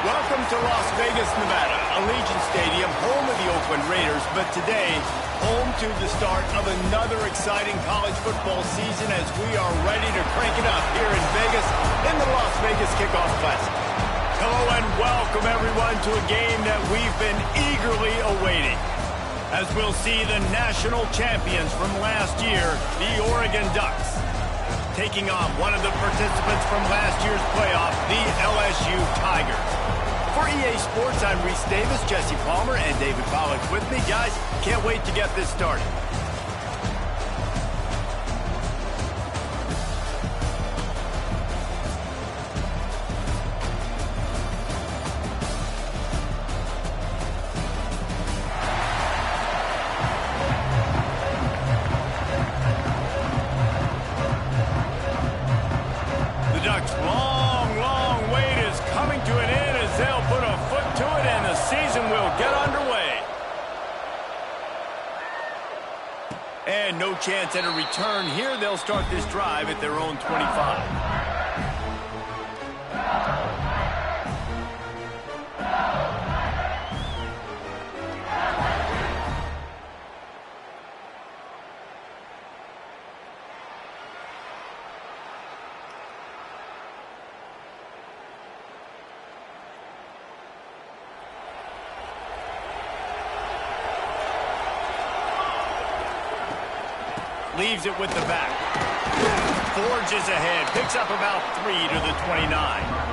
Welcome to Las Vegas, Nevada, Allegiant Stadium, home of the Oakland Raiders, but today, home to the start of another exciting college football season as we are ready to crank it up here in Vegas in the Las Vegas Kickoff Classic. Hello and welcome everyone to a game that we've been eagerly awaiting, as we'll see the national champions from last year, the Oregon Ducks, taking on one of the participants from last year's playoff, the LSU Tigers. For EA Sports, I'm Reese Davis, Jesse Palmer, and David Pollack with me. Guys, can't wait to get this started. The Ducks' long wait is coming to an end as they'll put a foot to it and the season will get underway. And no chance at a return here. They'll start this drive at their own 25. Leaves it with the back. Forges ahead. Picks up about 3 to the 29.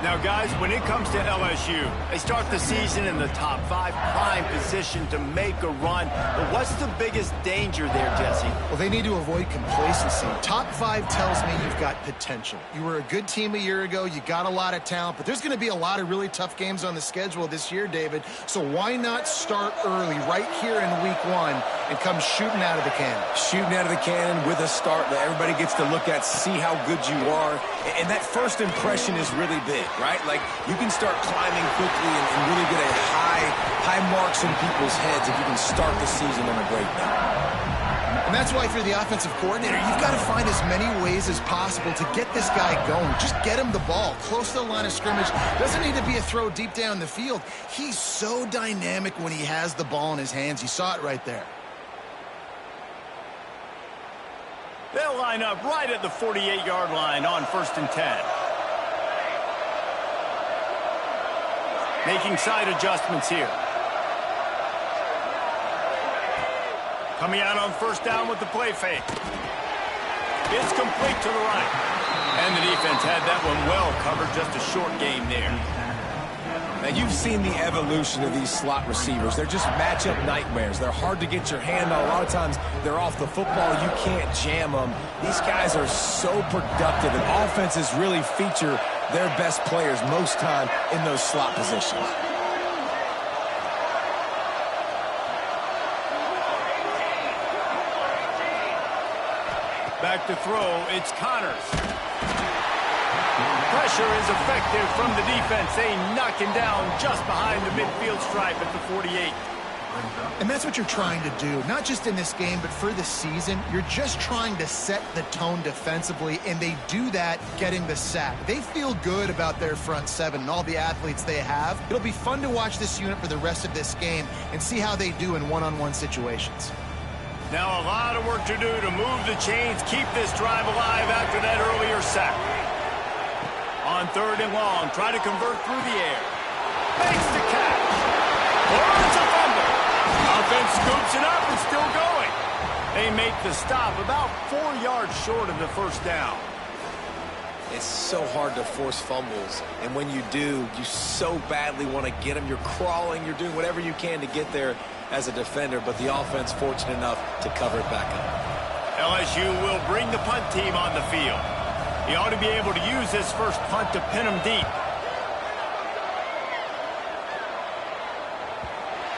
Now, guys, when it comes to LSU, they start the season in the top 5, prime position to make a run. But what's the biggest danger there, Jesse? Well, they need to avoid complacency. Top 5 tells me you've got potential. You were a good team a year ago. You got a lot of talent. But there's going to be a lot of really tough games on the schedule this year, David. So why not start early right here in week 1 and come shooting out of the cannon? Shooting out of the cannon with a start that everybody gets to look at, see how good you are. And that first impression is really big, right? Like, you can start climbing quickly and really get a high marks in people's heads if you can start the season on a great note. And that's why, if you're the offensive coordinator, you've got to find as many ways as possible to get this guy going. Just get him the ball close to the line of scrimmage. Doesn't need to be a throw deep down the field. He's so dynamic when he has the ball in his hands. You saw it right there. They'll line up right at the 48-yard line on 1st and 10. Making side adjustments here. Coming out on 1st down with the play fake. It's complete to the right. And the defense had that one well covered. Just a short game there. Now, you've seen the evolution of these slot receivers. They're just matchup nightmares. They're hard to get your hand on. A lot of times, they're off the football. You can't jam them. These guys are so productive, and offenses really feature their best players most time in those slot positions. Back to throw, it's Connors. Pressure is effective from the defense. They knock him down just behind the midfield stripe at the 48. And that's what you're trying to do, not just in this game, but for the season. You're just trying to set the tone defensively, and they do that getting the sack. They feel good about their front 7 and all the athletes they have. It'll be fun to watch this unit for the rest of this game and see how they do in one-on-one situations. Now a lot of work to do to move the chains, keep this drive alive after that earlier sack. On 3rd and long, try to convert through the air. Makes the catch. Oh, it's a fumble. Offense scoops it up and still going. They make the stop about 4 yards short of the 1st down. It's so hard to force fumbles, and when you do, you so badly want to get them. You're crawling, you're doing whatever you can to get there as a defender, but the offense fortunate enough to cover it back up. LSU will bring the punt team on the field. He ought to be able to use this first punt to pin him deep.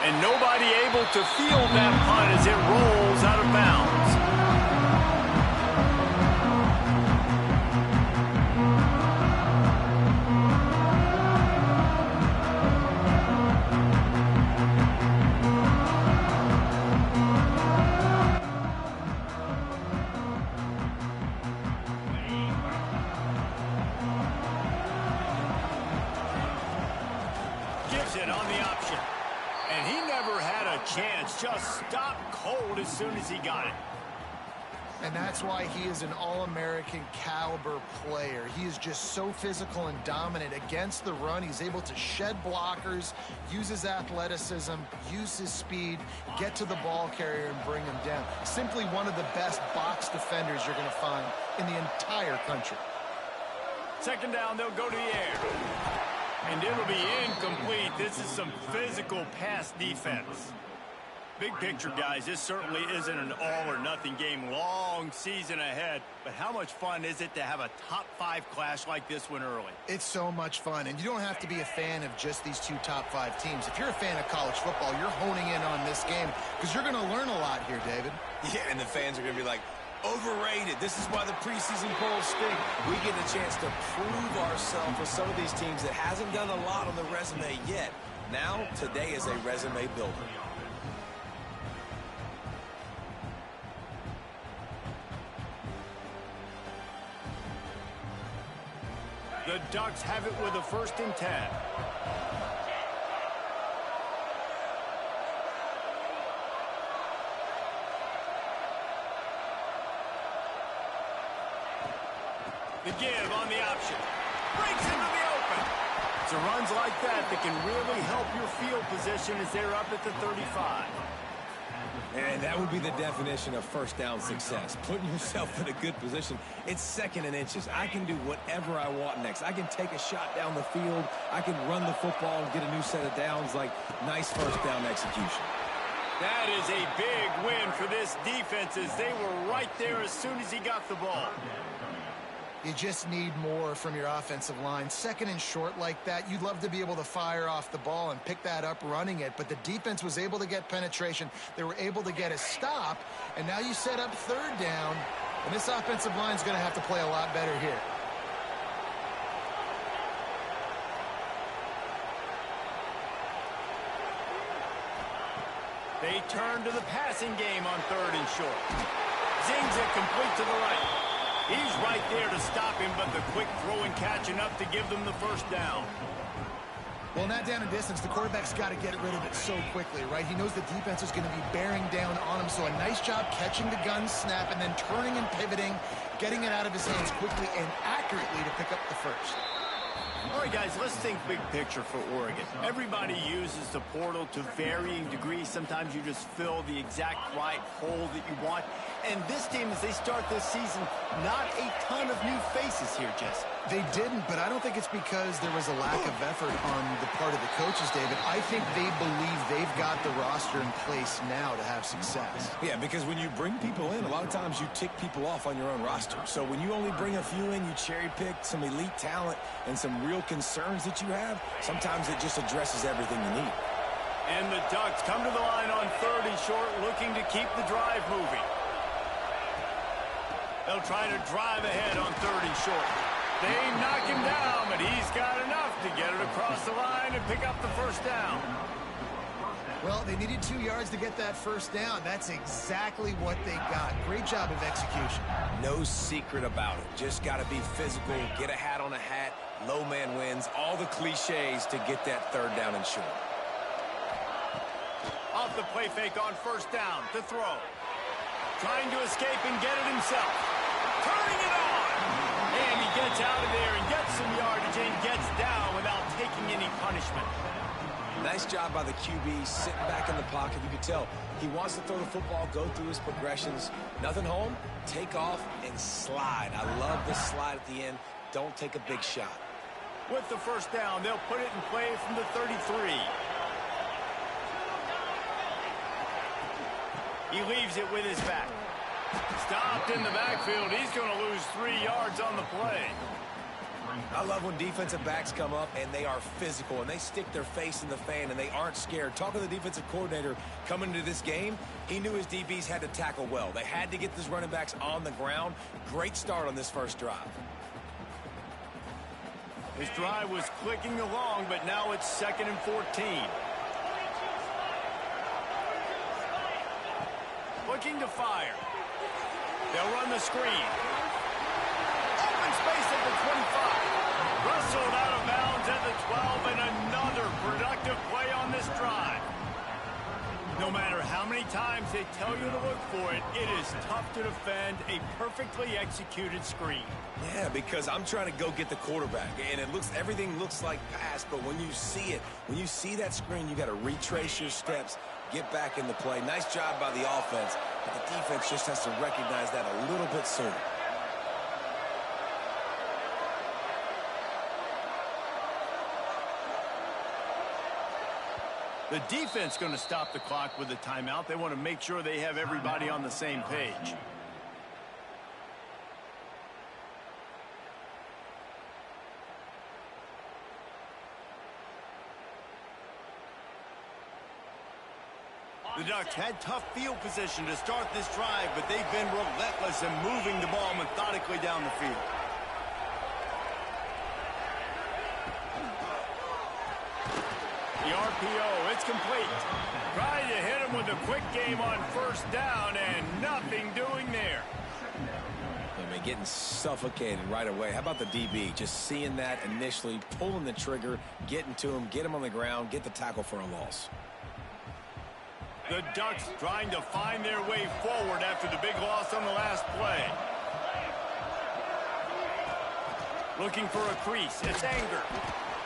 And nobody able to field that punt as it rolls out of bounds. leaves it on the option. And he never had a chance. Just stopped cold as soon as he got it. And that's why he is an All-American caliber player. He is just so physical and dominant against the run. He's able to shed blockers, use his athleticism, use his speed, get to the ball carrier and bring him down. Simply one of the best box defenders you're going to find in the entire country. Second down, they'll go to the air. And it'll be incomplete. This is some physical pass defense. Big picture, guys, this certainly isn't an all-or-nothing game. Long season ahead. But how much fun is it to have a top-5 clash like this one early? It's so much fun, and you don't have to be a fan of just these two top-5 teams. If you're a fan of college football, you're honing in on this game because you're going to learn a lot here, David. Yeah, and the fans are going to be like, overrated. This is why the preseason polls stink. We get a chance to prove ourselves with some of these teams that hasn't done a lot on the resume yet. Now, today is a resume builder. The Ducks have it with a 1st and 10. The give on the option. Breaks into the open. It's runs like that can really help your field position as they're up at the 35. And that would be the definition of first down success. Putting yourself in a good position. It's 2nd and inches. I can do whatever I want next. I can take a shot down the field. I can run the football and get a new set of downs. Like, nice first down execution. That is a big win for this defense as they were right there as soon as he got the ball. You just need more from your offensive line. 2nd and short like that, you'd love to be able to fire off the ball and pick that up running it, but the defense was able to get penetration. They were able to get a stop, and now you set up 3rd down, and this offensive line is going to have to play a lot better here. They turn to the passing game on 3rd and short. Zings it complete to the right. He's right there to stop him, but the quick throw and catch enough to give them the 1st down. Well, in that down and distance, the quarterback's got to get rid of it so quickly, right? He knows the defense is going to be bearing down on him, so a nice job catching the gun snap and then turning and pivoting, getting it out of his hands quickly and accurately to pick up the 1st. All right, guys, let's think big picture for Oregon. Everybody uses the portal to varying degrees. Sometimes you just fill the exact right hole that you want. And this team, as they start this season, not a ton of new faces here, Jesse. They didn't, but I don't think it's because there was a lack of effort on the part of the coaches, David. I think they believe they've got the roster in place now to have success. Yeah, because when you bring people in, a lot of times you tick people off on your own roster. So when you only bring a few in, you cherry-pick some elite talent and some real concerns that you have, sometimes it just addresses everything you need. And the Ducks come to the line on 3rd and short, looking to keep the drive moving. They'll try to drive ahead on 3rd and short. They knock him down, but he's got enough to get it across the line and pick up the 1st down. Well, they needed 2 yards to get that 1st down. That's exactly what they got. Great job of execution. No secret about it. Just got to be physical, get a hat on a hat, low man wins, all the cliches to get that 3rd down and short. Off the play fake on 1st down to throw. Trying to escape and get it himself. Turning it on. And he gets out of there and gets some yardage and gets down without taking any punishment. Nice job by the QB, sitting back in the pocket. You can tell he wants to throw the football, go through his progressions. Nothing home, take off, and slide. I love the slide at the end. Don't take a big shot. With the 1st down, they'll put it in play from the 33. He leaves it with his back. Stopped in the backfield. He's going to lose 3 yards on the play. I love when defensive backs come up and they are physical and they stick their face in the fan and they aren't scared. Talking to the defensive coordinator coming into this game, he knew his DBs had to tackle well. They had to get these running backs on the ground. Great start on this 1st drive. His drive was clicking along, but now it's 2nd and 14. Looking to fire. They'll run the screen. Open space at the 25. Wrestled out of bounds at the 12, and another productive No matter how many times they tell you to look for it, it is tough to defend a perfectly executed screen. Yeah, because I'm trying to go get the quarterback, and everything looks like pass, but when you see it, when you see that screen, you got to retrace your steps, get back in the play. Nice job by the offense, but the defense just has to recognize that a little bit sooner. The defense going to stop the clock with a timeout. They want to make sure they have everybody on the same page. The Ducks had tough field position to start this drive, but they've been relentless in moving the ball methodically down the field. The RPO, it's complete. Trying to hit him with a quick game on first down, and nothing doing there. I mean, getting suffocated right away. How about the DB? Just seeing that initially, pulling the trigger, getting to him, get him on the ground, get the tackle for a loss. The Ducks trying to find their way forward after the big loss on the last play. Looking for a crease. It's Anger.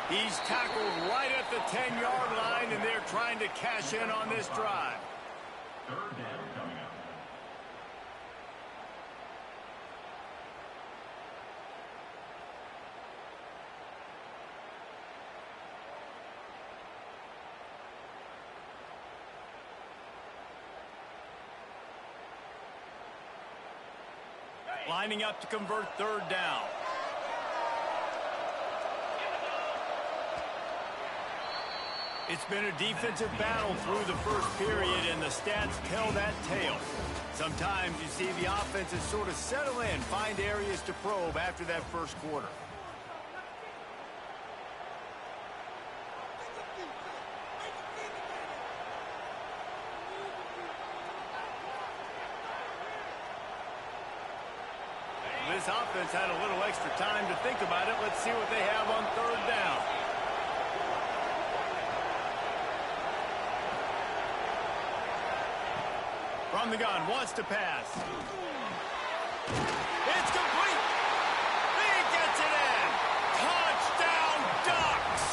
He's tackled right at the 10-yard line, and they're trying to cash in on this drive. Third down coming up. Lining up to convert third down. It's been a defensive battle through the first period, and the stats tell that tale. Sometimes you see the offenses sort of settle in, find areas to probe after that first quarter. This offense had a little extra time to think about it. Let's see what they have on third down. From the gun, wants to pass. It's complete. He gets it in. Touchdown, Ducks.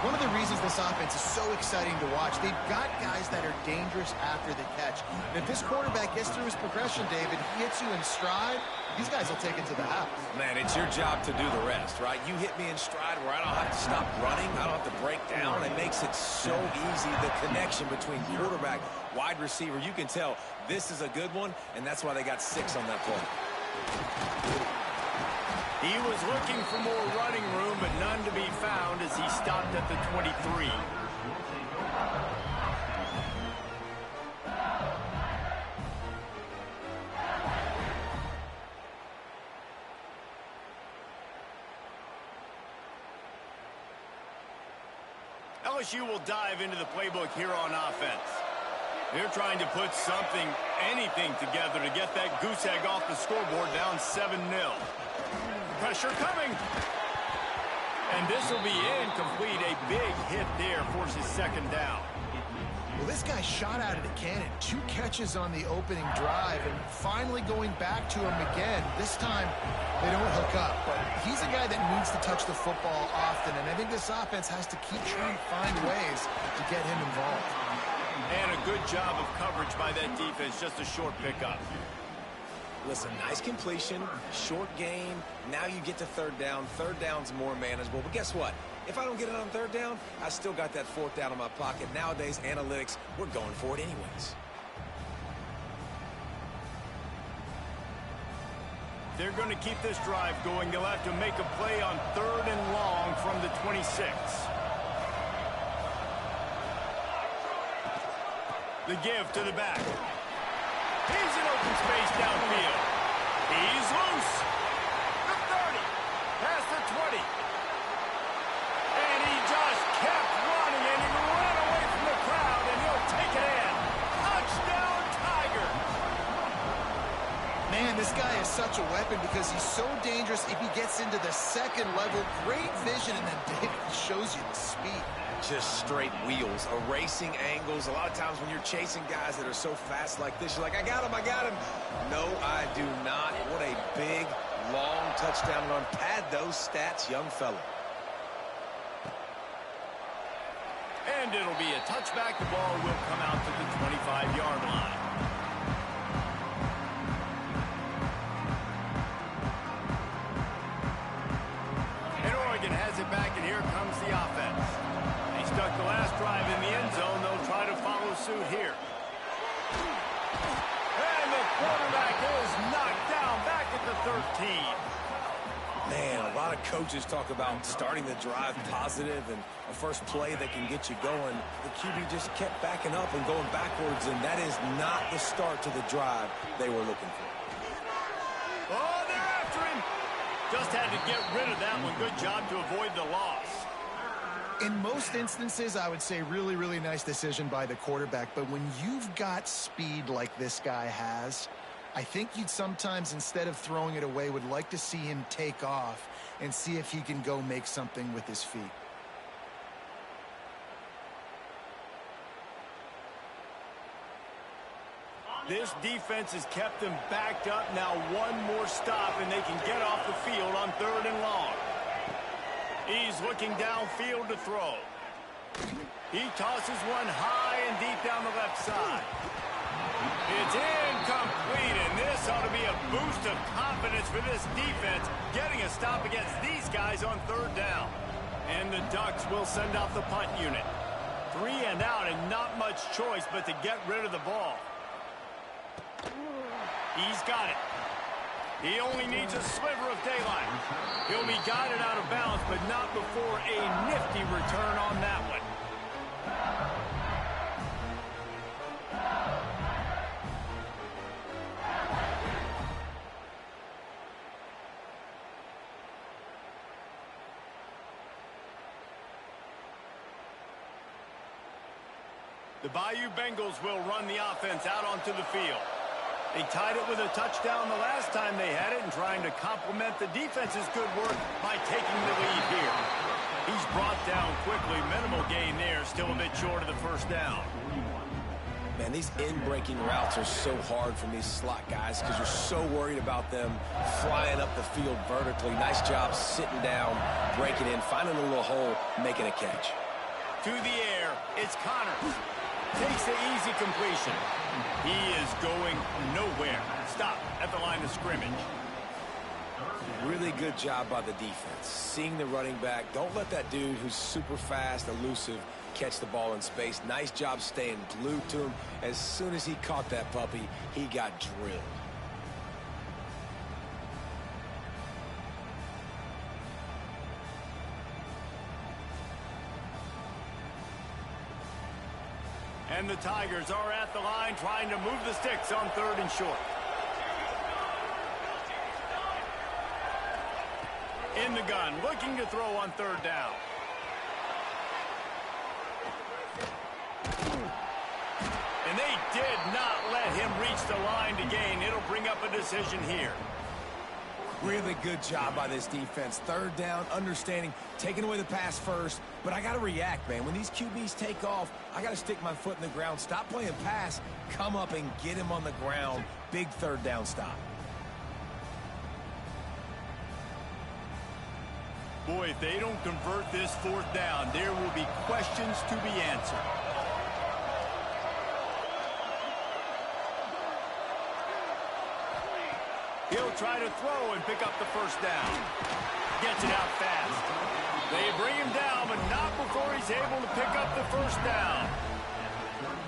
One of the reasons this offense is so exciting to watch, they've got guys that are dangerous after the catch. And if this quarterback gets through his progression, David, he hits you in stride, these guys will take it to the house. Man, it's your job to do the rest, right? You hit me in stride where I don't have to stop running. I don't have to break down. It makes it so easy, the connection between quarterback, wide receiver. You can tell this is a good one, and that's why they got 6 on that play. He was looking for more running room, but none to be found as he stopped at the 23. LSU will dive into the playbook here on offense. They're trying to put something, anything together to get that goose egg off the scoreboard, down 7-0. Pressure coming. And this will be incomplete. A big hit there forces second down. Well, this guy shot out of the cannon. 2 catches on the opening drive, and finally going back to him again. This time, they don't hook up. But he's a guy that needs to touch the football often, and I think this offense has to keep trying to find ways to get him involved. And a good job of coverage by that defense. Just a short pickup. Listen, nice completion, short game. Now you get to third down. Third down's more manageable. But guess what? If I don't get it on third down, I still got that fourth down in my pocket. Nowadays, analytics, we're going for it anyways. They're going to keep this drive going. They'll have to make a play on third and long from the 26. The give to the back. He's in open space downfield. He's loose. The 30. Past the 20. And he just kept running, and he ran away from the crowd, and he'll take it in. Touchdown, Tiger. Man, this guy is such such a weapon because he's so dangerous if he gets into the second level. Great vision, and then David shows you the speed. Just straight wheels, erasing angles. A lot of times when you're chasing guys that are so fast like this, you're like, I got him, I got him. No, I do not. What a big, long touchdown run. Pad those stats, young fella. And it'll be a touchback. The ball will come out to the 25-yard line. And Oregon has it back, and here comes the offense. They stuck the last drive in the end zone. They'll try to follow suit here. And the quarterback is knocked down back at the 13. Man, a lot of coaches talk about starting the drive positive and a first play that can get you going. The QB just kept backing up and going backwards, and that is not the start to the drive they were looking for. Oh, they're after him. Just had to get rid of that one. Good job to avoid the loss. In most instances, I would say really, really nice decision by the quarterback. But when you've got speed like this guy has, I think you'd sometimes, instead of throwing it away, would like to see him take off and see if he can go make something with his feet. This defense has kept them backed up. Now one more stop, and they can get off the field on 3rd and long. He's looking downfield to throw. He tosses one high and deep down the left side. It's incomplete, and this ought to be a boost of confidence for this defense, getting a stop against these guys on 3rd down. And the Ducks will send out the punt unit. 3 and out, and not much choice but to get rid of the ball. He's got it. He only needs a sliver of daylight. He'll be guided out of bounds, but not before a nifty return on that one. The Bayou Bengals will run the offense out onto the field. They tied it with a touchdown the last time they had it, and trying to complement the defense's good work by taking the lead here. He's brought down quickly. Minimal gain there. Still a bit short of the 1st down. Man, these in-breaking routes are so hard from these slot guys because you're so worried about them flying up the field vertically. Nice job sitting down, breaking in, finding a little hole, making a catch. To the air, it's Connors. Takes the easy completion. He is going nowhere. Stop at the line of scrimmage. Really good job by the defense. Seeing the running back. Don't let that dude who's super fast, elusive, catch the ball in space. Nice job staying glued to him. As soon as he caught that puppy, he got drilled. And the Tigers are at the line trying to move the sticks on 3rd and short. In the gun, looking to throw on 3rd down. And they did not let him reach the line to gain. It'll bring up a decision here. Really good job by this defense. 3rd down, understanding, taking away the pass first. But I got to react, man. When these QBs take off, I got to stick my foot in the ground. Stop playing pass. Come up and get him on the ground. Big 3rd down stop. Boy, if they don't convert this 4th down, there will be questions to be answered. He'll try to throw and pick up the 1st down. Gets it out fast. They bring him down, but not before he's able to pick up the 1st down.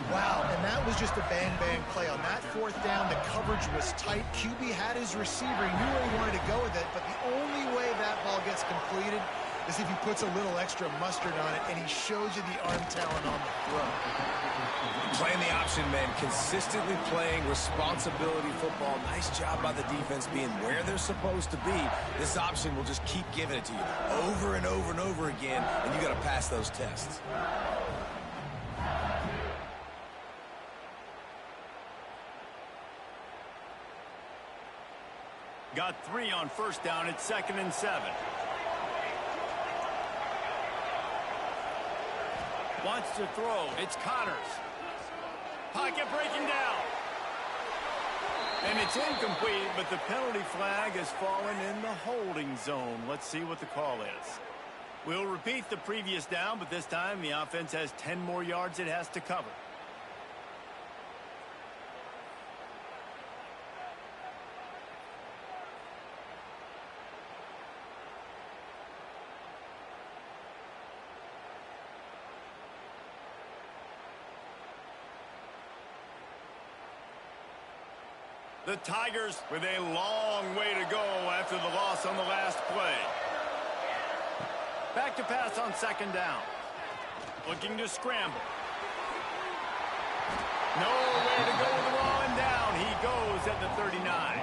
Wow, and that was just a bang-bang play. On that 4th down, the coverage was tight. QB had his receiver. He knew where he wanted to go with it, but the only way that ball gets completed is if he puts a little extra mustard on it, and he shows you the arm talent on the throw. Playing the option, man. Consistently playing responsibility football. Nice job by the defense being where they're supposed to be. This option will just keep giving it to you over and over and over again, and you got to pass those tests. Got 3 on first down. It's 2nd and 7. Wants to throw. It's Connors. Pocket breaking down. And it's incomplete, but the penalty flag has fallen in the holding zone. Let's see what the call is. We'll repeat the previous down, but this time the offense has 10 more yards it has to cover. The Tigers with a long way to go after the loss on the last play. Back to pass on 2nd down. Looking to scramble. Nowhere to go with the ball, and down he goes at the 39.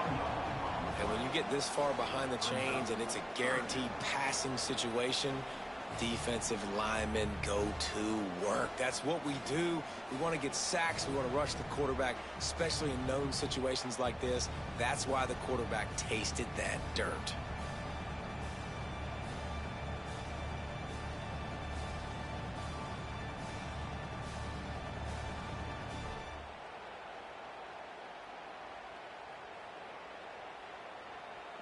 And when you get this far behind the chains and it's a guaranteed passing situation, defensive linemen go to work. That's what we do. We want to get sacks. We want to rush the quarterback, especially in known situations like this. That's why the quarterback tasted that dirt.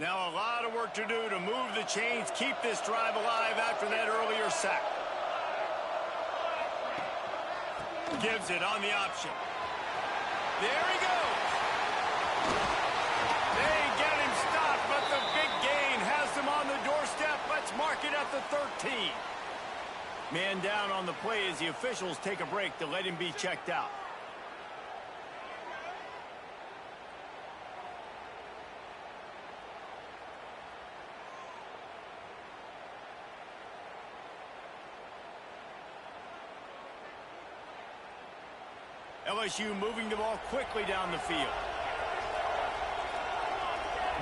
Now a lot of work to do to move the chains, keep this drive alive after that earlier sack. Gives it on the option. There he goes. They get him stopped, but the big gain has him on the doorstep. Let's mark it at the 13. Man down on the play as the officials take a break to let him be checked out. LSU moving the ball quickly down the field.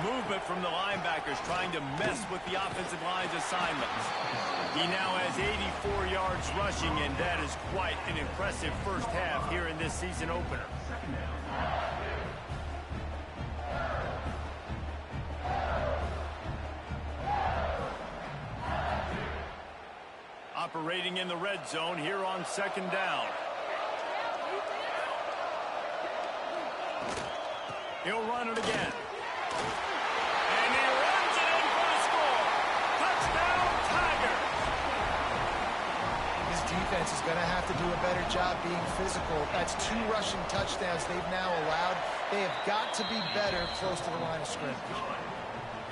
Movement from the linebackers trying to mess with the offensive line's assignments. He now has 84 yards rushing, and that is quite an impressive first half here in this season opener. Operating in the red zone here on 2nd down. He'll run it again. And he runs it in for the score. Touchdown, Tigers. This defense is going to have to do a better job being physical. That's 2 rushing touchdowns they've now allowed. They have got to be better close to the line of scrimmage.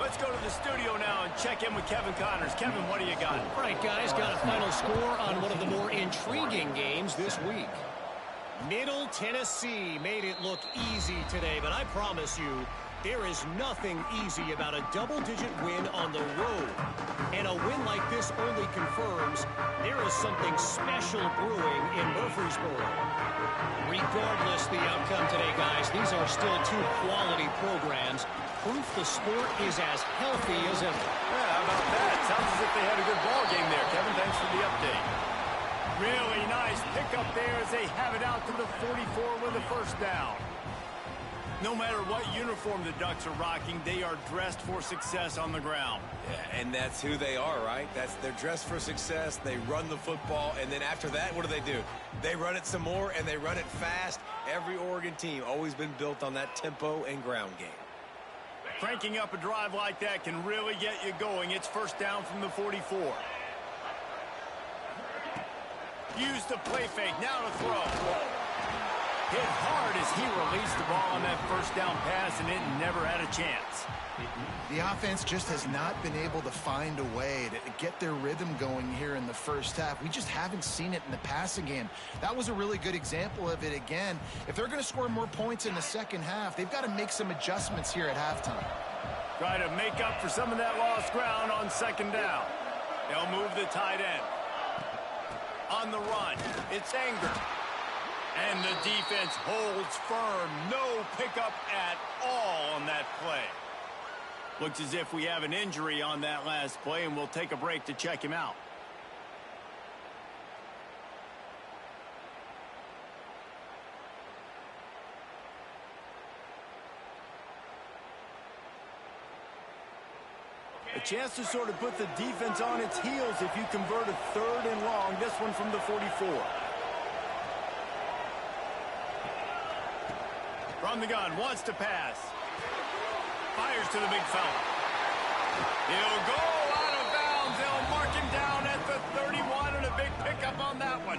Let's go to the studio now and check in with Kevin Connors. Kevin, what do you got? All right, guys, got a final score on one of the more intriguing games this week. Middle Tennessee made it look easy today, but I promise you, there is nothing easy about a double-digit win on the road. And a win like this only confirms there is something special brewing in Murfreesboro. Regardless the outcome today, guys, these are still 2 quality programs. Proof the sport is as healthy as ever. Yeah, how about that? Sounds as if they had a good ball game there, Kevin. Thanks for the update. Really nice pickup there as they have it out to the 44 with a first down. No matter what uniform the Ducks are rocking, they are dressed for success on the ground. Yeah, and that's who they are, right? They're dressed for success. They run the football, and then after that, what do? They run it some more, and they run it fast. Every Oregon team always been built on that tempo and ground game. Cranking up a drive like that can really get you going. It's first down from the 44. Use the play fake, now to throw. Hit hard as he released the ball on that first down pass, and it never had a chance. The offense just has not been able to find a way to get their rhythm going here in the first half. We just haven't seen it in the passing game. That was a really good example of it again. If they're going to score more points in the second half, they've got to make some adjustments here at halftime. Try to make up for some of that lost ground on 2nd down. They'll move the tight end. On the run, it's Anger. And the defense holds firm. No pickup at all on that play. Looks as if we have an injury on that last play, and we'll take a break to check him out. chance to sort of put the defense on its heels if you convert a 3rd and long. This one from the 44. From the gun, wants to pass. Fires to the big fella. He'll go out of bounds. They'll mark him down at the 31, and a big pickup on that one.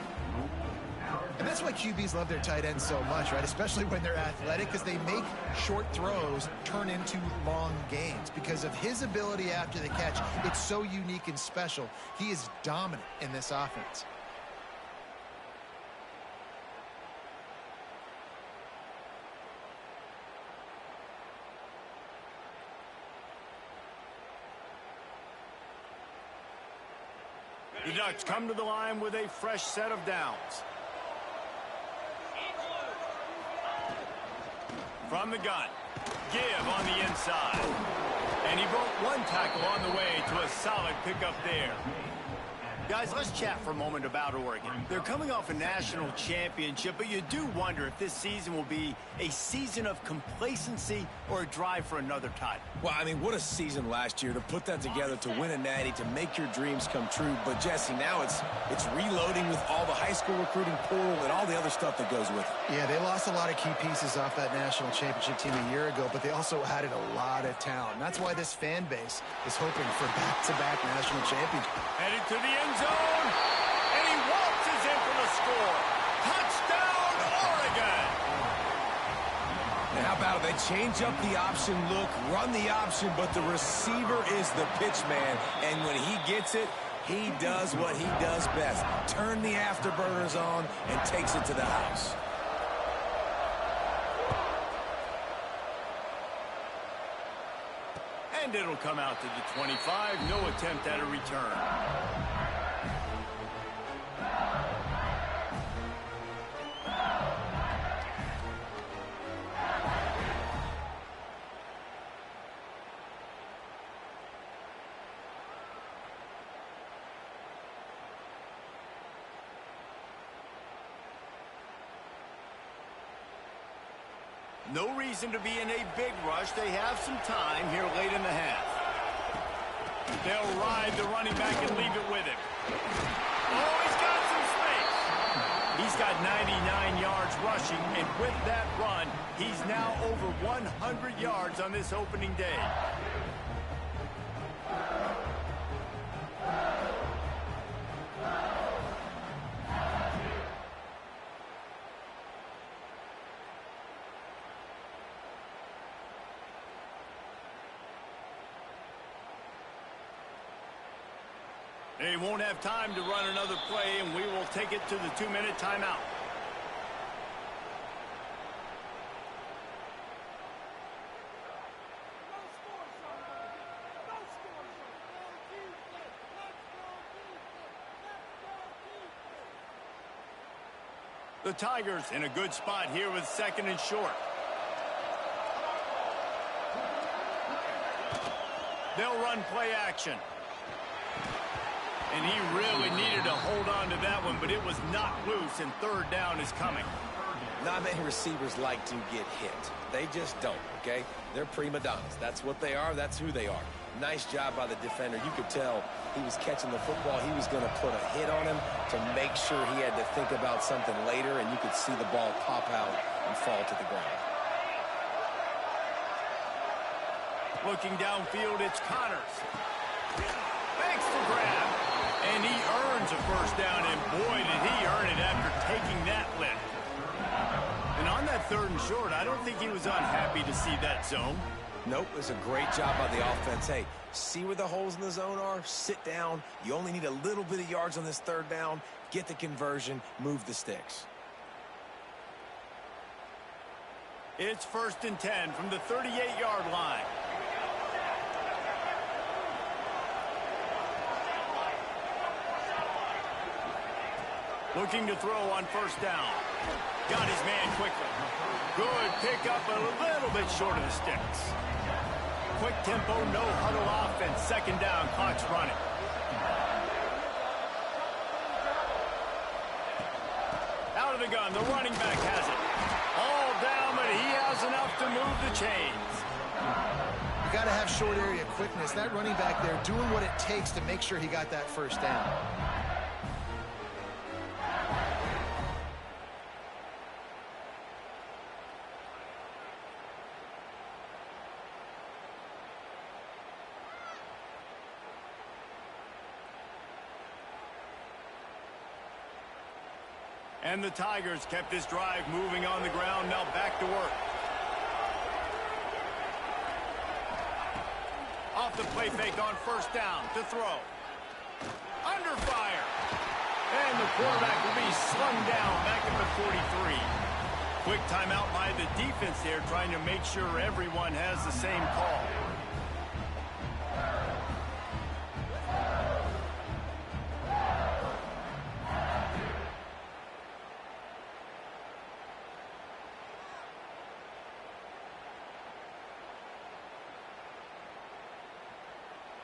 And that's why QBs love their tight ends so much, right? Especially when they're athletic, because they make short throws turn into long gains. Because of his ability after the catch, it's so unique and special. He is dominant in this offense. The Ducks come to the line with a fresh set of downs. From the gun, give on the inside. And he broke one tackle on the way to a solid pickup there. Guys, let's chat for a moment about Oregon. They're coming off a national championship, but you do wonder if this season will be a season of complacency or a drive for another title. Well, I mean, what a season last year to put that together, to win a natty, to make your dreams come true. But, Jesse, now it's reloading with all the high school recruiting portal and all the other stuff that goes with it. Yeah, they lost a lot of key pieces off that national championship team a year ago, but they also added a lot of talent. And that's why this fan base is hoping for back-to-back national championships. Headed to the end zone, and he waltzes in for the score. Touchdown, Oregon! And how about it? They change up the option look, run the option, but the receiver is the pitch man. And when he gets it, he does what he does best. Turn the afterburners on and takes it to the house. And it'll come out to the 25. No attempt at a return. No reason to be in a big rush. They have some time here late in the half. They'll ride the running back and leave it with him. Oh, he's got some space. He's got 99 yards rushing, and with that run, he's now over 100 yards on this opening day. They won't have time to run another play, and we will take it to the 2-minute timeout. The Tigers in a good spot here with 2nd and short. They'll run play action. And he really needed to hold on to that one, but it was knocked loose, and 3rd down is coming. Not many receivers like to get hit. They just don't, okay? They're prima donnas. That's what they are. That's who they are. Nice job by the defender. You could tell he was catching the football. He was going to put a hit on him to make sure he had to think about something later, and you could see the ball pop out and fall to the ground. Looking downfield, it's Connors. Thanks for grab. And he earns a 1st down, and boy, did he earn it after taking that lift. And on that 3rd and short, I don't think he was unhappy to see that zone. Nope, it was a great job by the offense. Hey, see where the holes in the zone are? Sit down. You only need a little bit of yards on this 3rd down. Get the conversion. Move the sticks. It's 1st and 10 from the 38-yard line. Looking to throw on 1st down. Got his man quickly. Good pickup, a little bit short of the sticks. Quick tempo, no huddle offense. 2nd down, clock's running. Out of the gun, the running back has it. All down, but he has enough to move the chains. You got to have short area quickness. That running back there doing what it takes to make sure he got that first down. And the Tigers kept this drive moving on the ground. Now back to work. Off the play fake on first down to throw. Under fire. And the quarterback will be slung down back at the 43. Quick timeout by the defense there, trying to make sure everyone has the same call.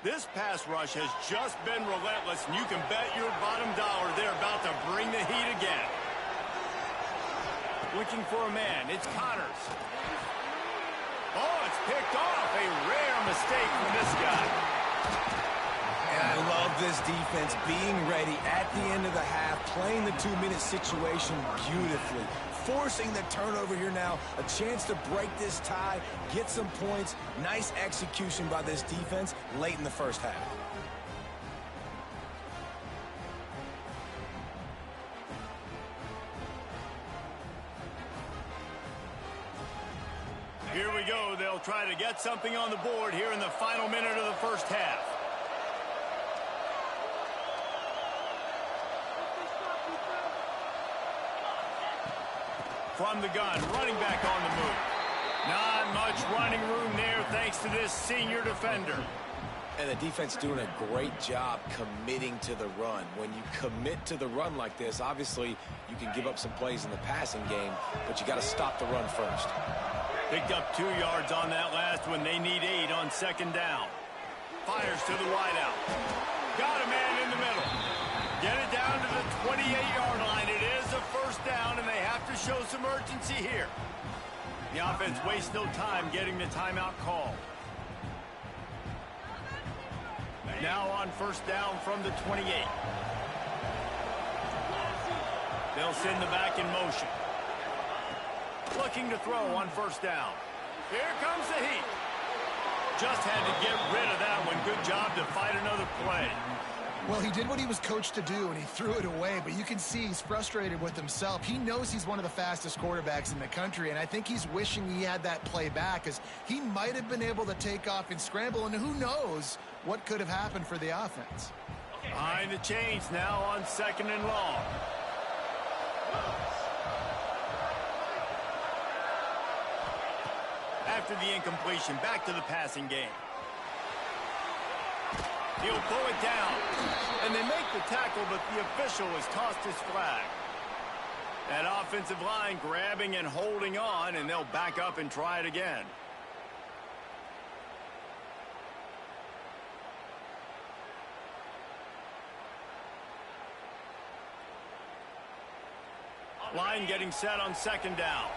This pass rush has just been relentless, and you can bet your bottom dollar they're about to bring the heat again. Looking for a man, it's Connors. Oh, it's picked off. A rare mistake from this guy. And I love this defense being ready at the end of the half, playing the 2-minute situation beautifully. Forcing the turnover here now, a chance to break this tie, get some points. Nice execution by this defense late in the first half. Here we go. They'll try to get something on the board here in the final minute of the first half. From the gun, running back on the move. Not much running room there thanks to this senior defender. And the defense doing a great job committing to the run. When you commit to the run like this, obviously you can give up some plays in the passing game, but you got to stop the run first. Picked up 2 yards on that last one. They need 8 on second down. Fires to the wideout. Got a man in the middle. Get it down to the 28-yard line. It is a first down, and they have to show some urgency here. The offense wastes no time getting the timeout called. Now on first down from the 28. They'll send the back in motion. Looking to throw on first down. Here comes the heat. Just had to get rid of that one. Good job to fight another play. Well, he did what he was coached to do, and he threw it away, but you can see he's frustrated with himself. He knows he's one of the fastest quarterbacks in the country, and I think he's wishing he had that play back, because he might have been able to take off and scramble, and who knows what could have happened for the offense. Behind the chains now on second and long. After the incompletion, back to the passing game. He'll pull it down. And they make the tackle, but the official has tossed his flag. That offensive line grabbing and holding on, and they'll back up and try it again. Line getting set on second down.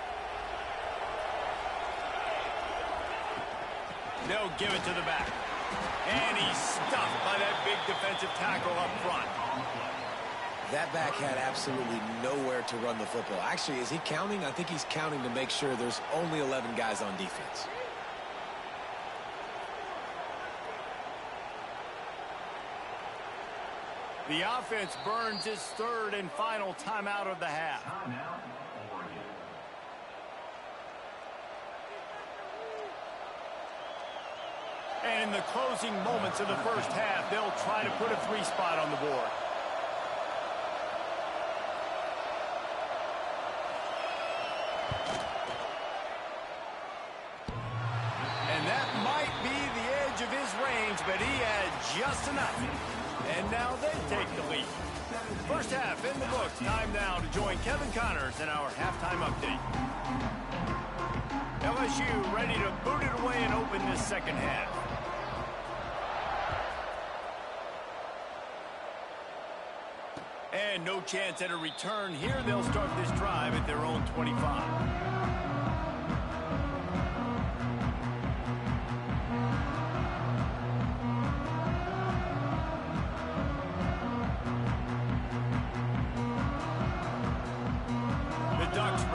They'll give it to the back. And he's stuffed by that big defensive tackle up front. That back had absolutely nowhere to run the football. Actually, is he counting? I think he's counting to make sure there's only 11 guys on defense. The offense burns its third and final timeout of the half. And in the closing moments of the first half, they'll try to put a 3 spot on the board. And that might be the edge of his range, but he had just enough. And now they take the lead. First half in the books. Time now to join Kevin Connors in our halftime update. LSU ready to boot it away and open this second half. And no chance at a return here. They'll start this drive at their own 25.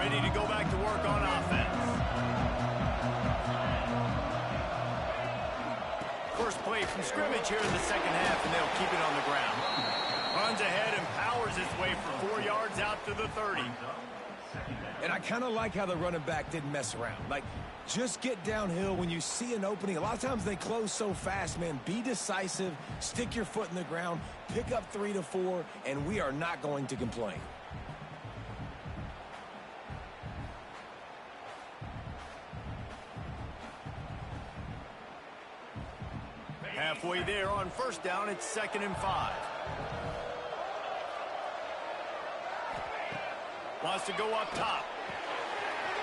ready to go back to work on offense. First play from scrimmage here in the second half, and they'll keep it on the ground. Runs ahead and powers his way for 4 yards out to the 30. And I kind of like how the running back didn't mess around. Like, just get downhill when you see an opening. A lot of times they close so fast, man. Be decisive, stick your foot in the ground, pick up 3 to 4, and we are not going to complain. Halfway there on first down, it's 2nd and 5. Wants to go up top.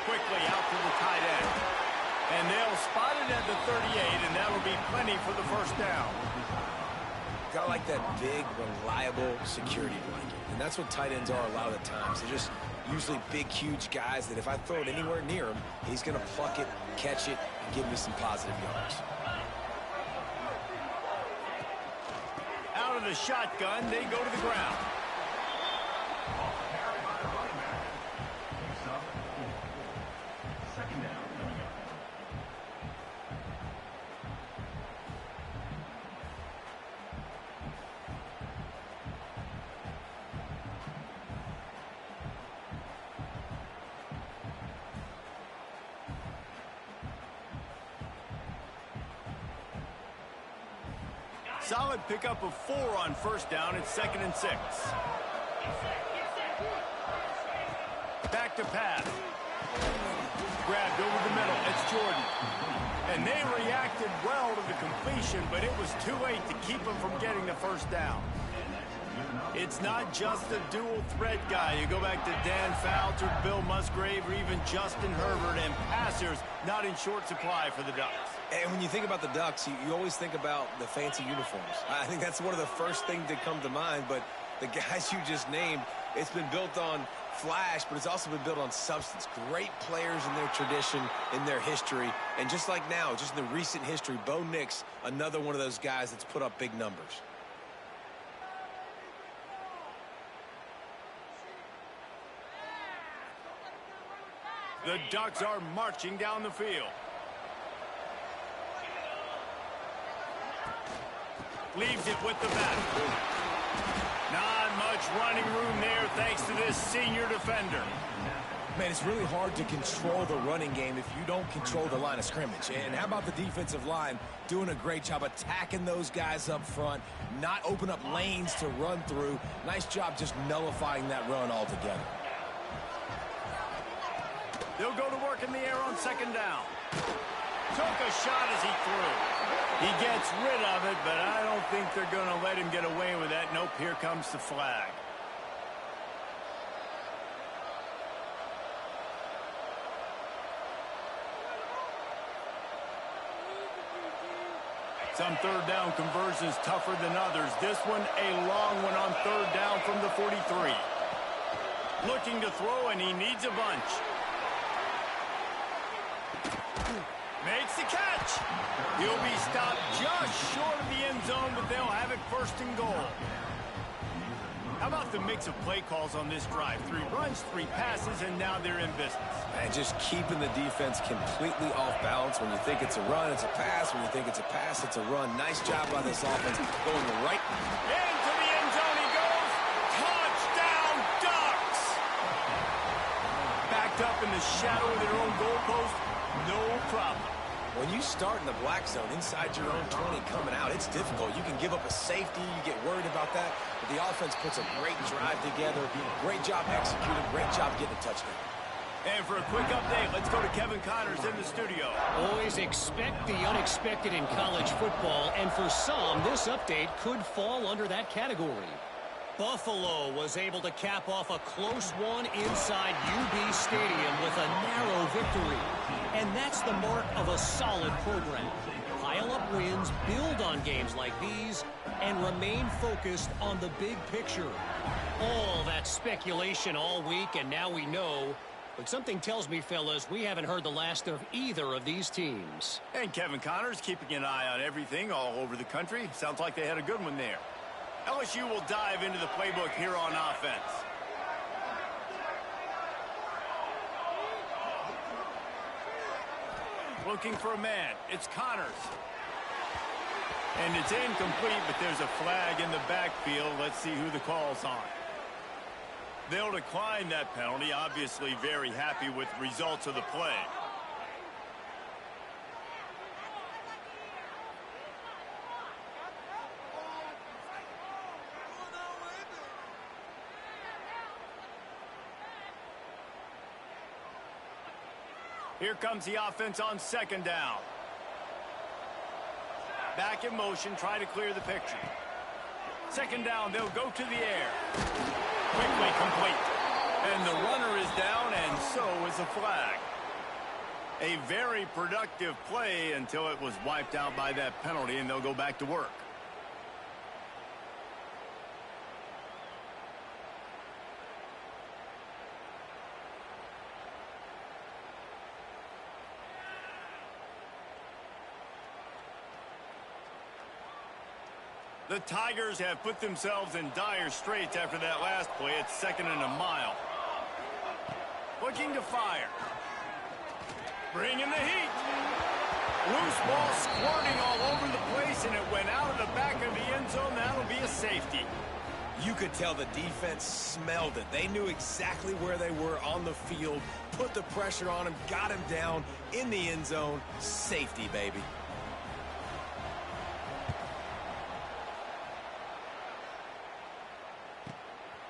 Quickly out to the tight end. And they'll spot it at the 38, and that'll be plenty for the first down. Got like that big, reliable security blanket. And that's what tight ends are a lot of the times. They're just usually big, huge guys that if I throw it anywhere near him, he's going to pluck it, catch it, and give me some positive yards. Out of the shotgun, they go to the ground. Solid pickup of 4 on first down. It's 2nd and 6. Back to pass. Grabbed over the middle. It's Jordan. And they reacted well to the completion, but it was too late to keep them from getting the first down. It's not just a dual threat guy. You go back to Dan Fouts or Bill Musgrave or even Justin Herbert, and passers not in short supply for the Ducks. And when you think about the Ducks, you always think about the fancy uniforms. I think that's one of the first things that come to mind, but the guys you just named, it's been built on flash, but it's also been built on substance. Great players in their tradition, in their history, and just like now, just in the recent history, Bo Nix, another one of those guys that's put up big numbers. The Ducks are marching down the field. Leaves it with the back. Not much running room there thanks to this senior defender. Man, it's really hard to control the running game if you don't control the line of scrimmage. And how about the defensive line doing a great job attacking those guys up front, not open up lanes to run through. Nice job just nullifying that run altogether. They'll go to work in the air on 2nd down. Took a shot as he threw. He gets rid of it, but I don't think they're going to let him get away with that. Nope, here comes the flag. Some 3rd down conversions tougher than others. This one, a long one on 3rd down from the 43. Looking to throw, and he needs a bunch. Makes the catch. He'll be stopped just short of the end zone, but they'll have it 1st and goal. How about the mix of play calls on this drive? 3 runs, 3 passes, and now they're in business. And just keeping the defense completely off balance. When you think it's a run, it's a pass. When you think it's a pass, it's a run. Nice job by this offense going right. Into the end zone he goes. Touchdown, Ducks! Backed up in the shadow of their own goalpost. No problem. When you start in the black zone inside your own 20 coming out, it's difficult. You can give up a safety. You get worried about that. But the offense puts a great drive together. Great job executing. Great job getting a touchdown. And for a quick update, let's go to Kevin Connors in the studio. Always expect the unexpected in college football, and for some, this update could fall under that category. Buffalo was able to cap off a close one inside UB Stadium with a narrow victory. And that's the mark of a solid program. Pile up wins, build on games like these, and remain focused on the big picture. All that speculation all week, and now we know. But something tells me, fellas, we haven't heard the last of either of these teams. And Kevin Connors keeping an eye on everything all over the country. Sounds like they had a good one there. LSU will dive into the playbook here on offense. looking for a man. It's Connors. And it's incomplete, but there's a flag in the backfield. Let's see who the call's on. They'll decline that penalty. Obviously very happy with the results of the play. Here comes the offense on second down. Back in motion, try to clear the picture. Second down, they'll go to the air. Quickly complete. And the runner is down, and so is a flag. A very productive play until it was wiped out by that penalty, and they'll go back to work. The Tigers have put themselves in dire straits after that last play. It's 2nd and a mile. Looking to fire. Bringing the heat. Loose ball squirting all over the place, and it went out of the back of the end zone. That'll be a safety. You could tell the defense smelled it. They knew exactly where they were on the field, put the pressure on him, got him down in the end zone. Safety, baby.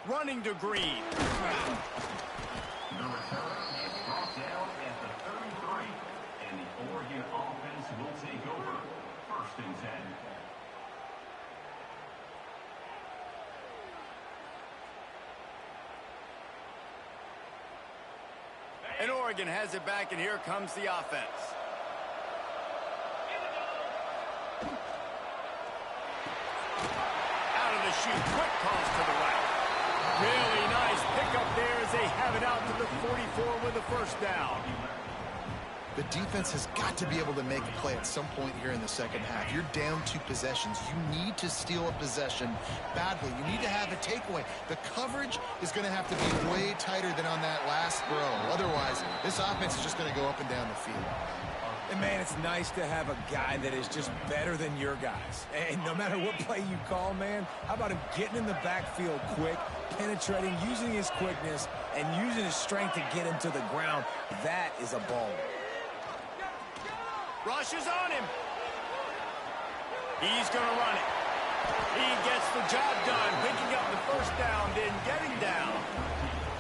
Running to Green. The return is brought down at the 33, and the Oregon offense will take over. 1st and 10. And Oregon has it back, and here comes the offense. Out of the chute, quick toss to the right. Really nice pickup there as they have it out to the 44 with a 1st down. The defense has got to be able to make a play at some point here in the second half. You're down 2 possessions. You need to steal a possession badly. You need to have a takeaway. The coverage is going to have to be way tighter than on that last throw. Otherwise, this offense is just going to go up and down the field. And, man, it's nice to have a guy that is just better than your guys. And no matter what play you call, man, how about him getting in the backfield quick, penetrating, using his quickness, and using his strength to get him to the ground? That is a ball. Rush is on him. He's going to run it. He gets the job done, picking up the 1st down, then getting down.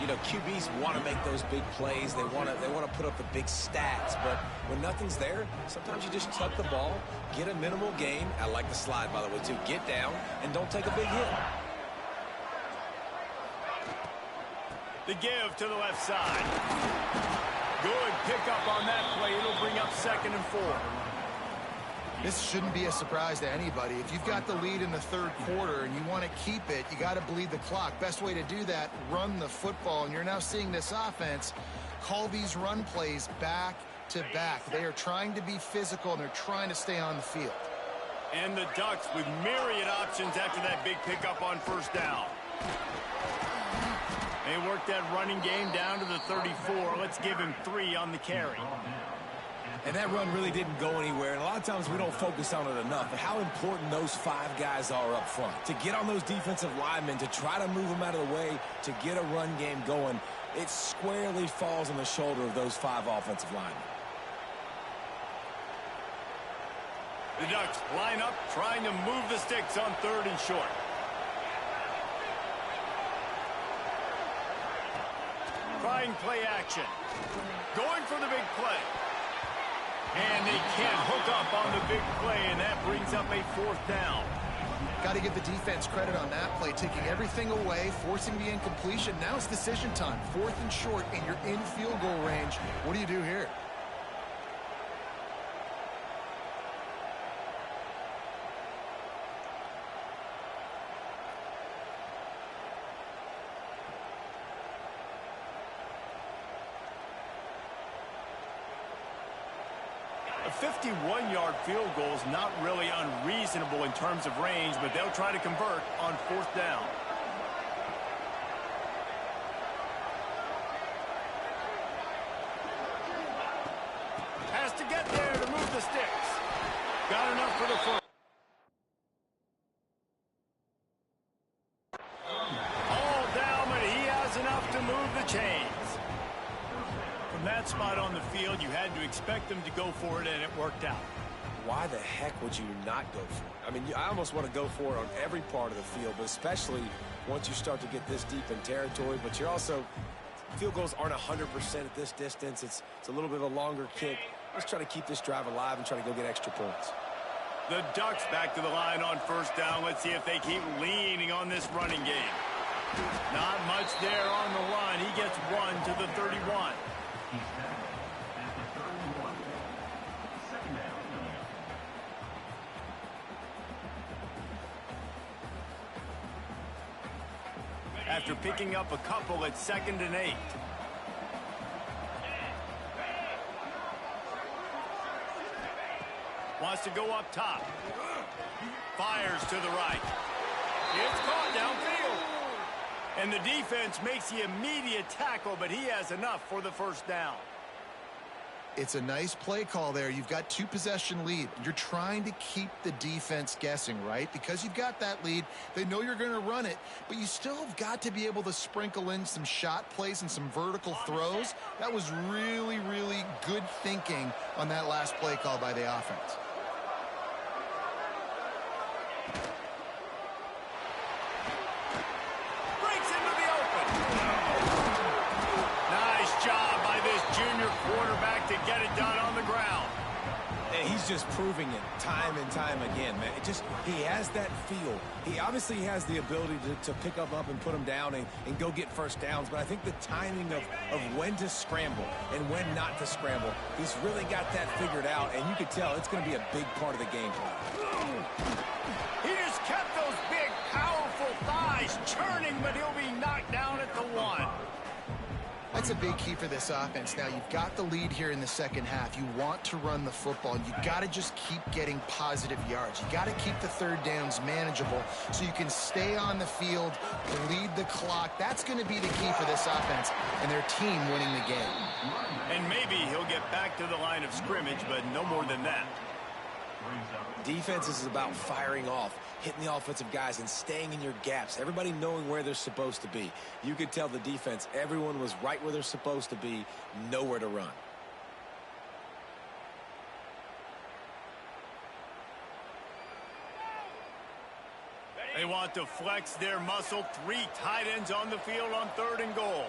You know, QBs want to make those big plays. They want to put up the big stats. But when nothing's there, sometimes you just tuck the ball, get a minimal gain. I like the slide, by the way, too. Get down and don't take a big hit. The give to the left side. Good pickup on that play. It'll bring up 2nd and 4. This shouldn't be a surprise to anybody. If you've got the lead in the 3rd quarter and you want to keep it, you got to bleed the clock. Best way to do that, run the football. And you're now seeing this offense call these run plays back to back. They are trying to be physical, and they're trying to stay on the field. And the Ducks with myriad options after that big pickup on 1st down. They worked that running game down to the 34. Let's give him 3 on the carry. And that run really didn't go anywhere. And a lot of times we don't focus on it enough. But how important those 5 guys are up front. To get on those defensive linemen, to try to move them out of the way, to get a run game going, it squarely falls on the shoulder of those 5 offensive linemen. The Ducks line up, trying to move the sticks on 3rd and short. Trying play action. Going for the big play. And they can't hook up on the big play, and that brings up a 4th down. Got to give the defense credit on that play, taking everything away, forcing the incompletion. Now it's decision time. 4th and short, and you're in field goal range. What do you do here? A 51-yard field goal is not really unreasonable in terms of range, but they'll try to convert on 4th down. Has to get there. the sticks. Got enough for the first. All down, but he has enough to move the chains. From that spot on the field, you had to expect them to go for it, and it worked out. Why the heck would you not go for it? I mean, I almost want to go for it on every part of the field, but especially once you start to get this deep in territory. But you're also, field goals aren't 100% at this distance. It's a little bit of a longer kick. Let's try to keep this drive alive and try to go get extra points. The Ducks back to the line on first down. Let's see if they keep leaning on this running game. Not much there on the run. He gets one to the 31. He's down at the 31. Second down. After picking up a couple at 2nd and 8. Wants to go up top. Fires to the right. It's caught downfield. And the defense makes the immediate tackle, but he has enough for the first down. It's a nice play call there. You've got 2-possession lead. You're trying to keep the defense guessing, right? Because you've got that lead, they know you're going to run it, but you still have got to be able to sprinkle in some shot plays and some vertical throws. That was really, really good thinking on that last play call by the offense. Breaks into the open. Nice job by this junior quarterback to get it done on the ground. And he's just proving it time and time again, man. He has that feel. He obviously has the ability to pick up and put them down and go get first downs, but I think the timing of when to scramble and when not to scramble, he's really got that figured out, and you can tell it's going to be a big part of the game plan. He just kept those big, powerful thighs churning, but he'll be knocked down at the 1. That's a big key for this offense. Now, you've got the lead here in the second half. You want to run the football. You got to just keep getting positive yards. You got to keep the third downs manageable so you can stay on the field, lead the clock. That's going to be the key for this offense and their team winning the game. And maybe he'll get back to the line of scrimmage, but no more than that. Defense is about firing off, hitting the offensive guys, and staying in your gaps. Everybody knowing where they're supposed to be. You could tell the defense, everyone was right where they're supposed to be, nowhere to run. They want to flex their muscle. 3 tight ends on the field on 3rd and goal.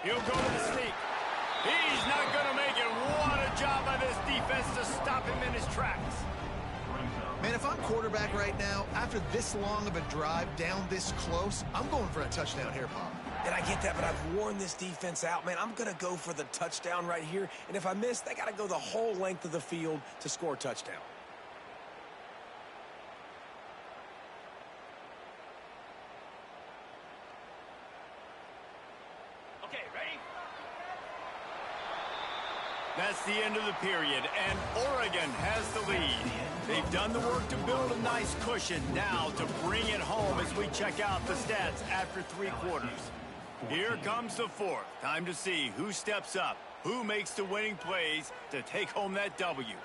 He'll go to the sneak. He's not going to make it. What a job by this defense to stop him in his tracks. Man, if I'm quarterback right now, after this long of a drive down this close, I'm going for a touchdown here, Paul. And I get that, but I've worn this defense out, man. I'm going to go for the touchdown right here. And if I miss, they got to go the whole length of the field to score a touchdown. That's the end of the period, and Oregon has the lead. They've done the work to build a nice cushion now to bring it home as we check out the stats after 3 quarters. Here comes the 4th. Time to see who steps up, who makes the winning plays to take home that W.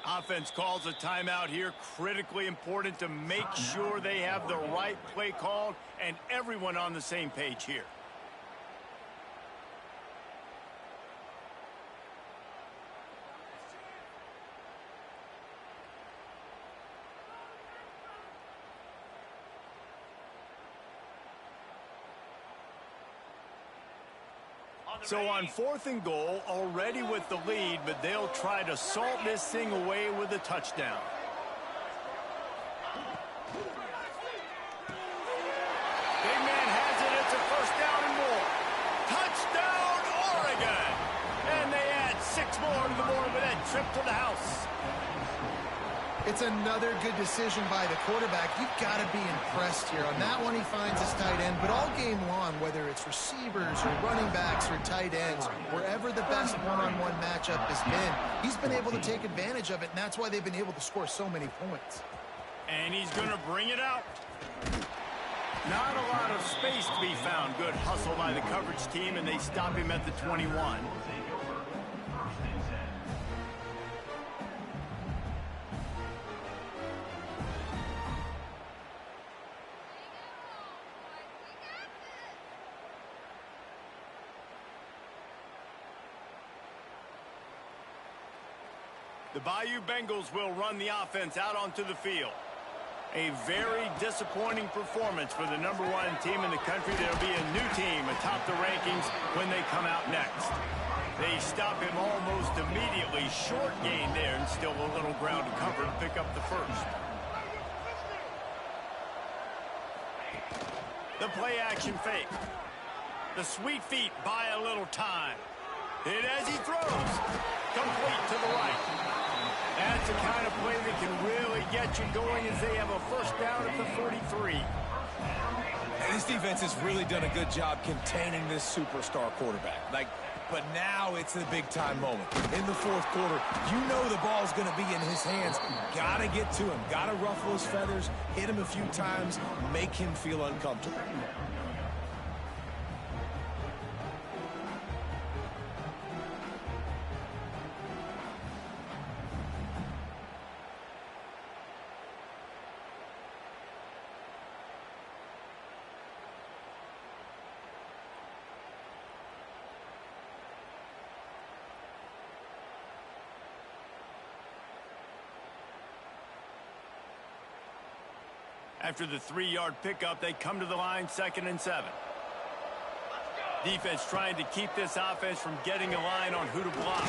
Offense calls a timeout here. Critically important to make sure they have the right play called and everyone on the same page here. So on 4th and goal, already with the lead, but they'll try to salt this thing away with a touchdown. Big man has it. It's a first down and more. Touchdown, Oregon! And they add 6 more to the board with that trip to the house. It's another good decision by the quarterback. You've got to be impressed here. On that one, he finds his tight end. But all game long, whether it's receivers or running backs or tight ends, wherever the best one-on-one matchup has been, he's been able to take advantage of it, and that's why they've been able to score so many points. And he's going to bring it out. Not a lot of space to be found. Good hustle by the coverage team, and they stop him at the 21. The Bayou Bengals will run the offense out onto the field. A very disappointing performance for the #1 team in the country. There'll be a new team atop the rankings when they come out next. They stop him almost immediately. Short gain there, and still a little ground to cover to pick up the first. The play action fake. The sweet feet buy a little time. Hit as he throws. Complete to the right. That's the kind of play that can really get you going as they have a first down at the 43. And this defense has really done a good job containing this superstar quarterback. But now it's the big-time moment. In the fourth quarter, you know the ball's going to be in his hands. Got to get to him. Got to ruffle his feathers, hit him a few times, make him feel uncomfortable. After the 3-yard pickup, they come to the line 2nd and 7. Defense trying to keep this offense from getting a line on who to block.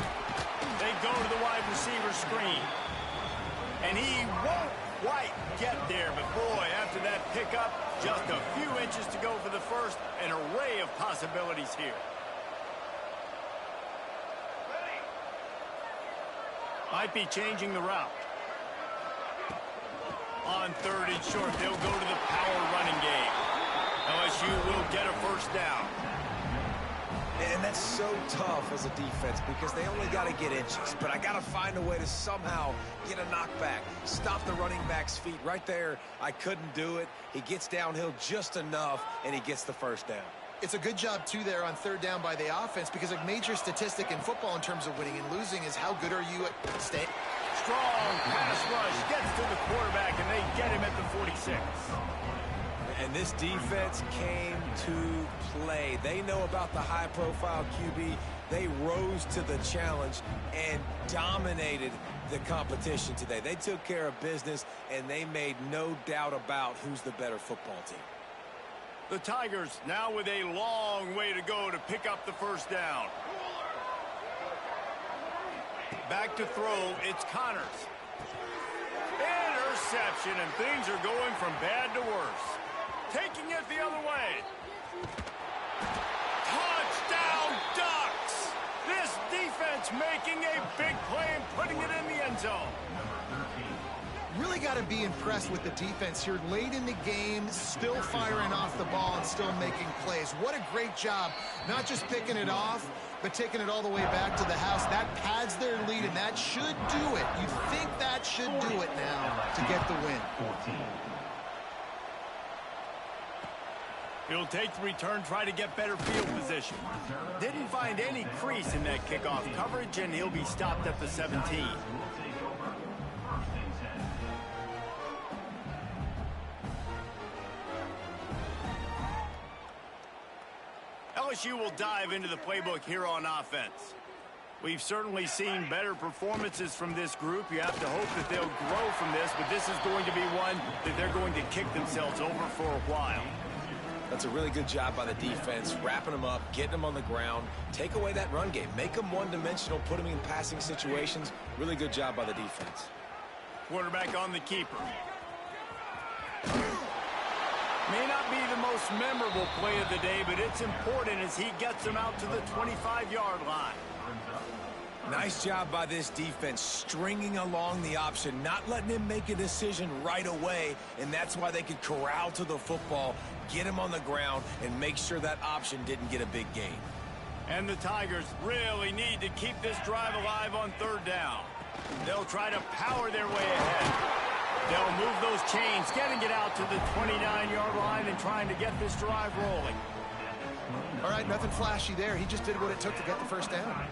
They go to the wide receiver screen. And he won't quite get there, but boy, after that pickup, just a few inches to go for the first. An array of possibilities here. Might be changing the route. On 3rd and short, they'll go to the power running game. LSU will get a first down. And that's so tough as a defense because they only got to get inches. But I got to find a way to somehow get a knockback. Stop the running back's feet right there. I couldn't do it. He gets downhill just enough, and he gets the first down. It's a good job, too, there on 3rd down by the offense because a major statistic in football in terms of winning and losing is how good are you at staying. Strong pass rush gets to the quarterback, and they get him at the 46. And this defense came to play. They know about the high-profile QB. They rose to the challenge and dominated the competition today. They took care of business, and they made no doubt about who's the better football team. The Tigers now with a long way to go to pick up the first down. Back to throw, it's Connors. Interception, and things are going from bad to worse. Taking it the other way. Touchdown, Ducks! This defense making a big play and putting it in the end zone. Really got to be impressed with the defense here late in the game, still firing off the ball and still making plays. What a great job, not just picking it off, but taking it all the way back to the house. That pads their lead, and that should do it. You think that should do it now to get the win. He'll take the return, try to get better field position. Didn't find any crease in that kickoff coverage, and he'll be stopped at the 17. LSU will dive into the playbook here on offense. We've certainly seen better performances from this group. You have to hope that they'll grow from this, but this is going to be one that they're going to kick themselves over for a while. That's a really good job by the defense, wrapping them up, getting them on the ground, take away that run game, make them one-dimensional, put them in passing situations. Really good job by the defense. Quarterback on the keeper. May not be the most memorable play of the day, but it's important as he gets them out to the 25-yard line. Nice job by this defense, stringing along the option, not letting him make a decision right away, and that's why they could corral to the football, get him on the ground, and make sure that option didn't get a big gain. And the Tigers really need to keep this drive alive on third down. They'll try to power their way ahead. They'll move those chains, getting it out to the 29-yard line and trying to get this drive rolling. All right, nothing flashy there. He just did what it took to get the first down.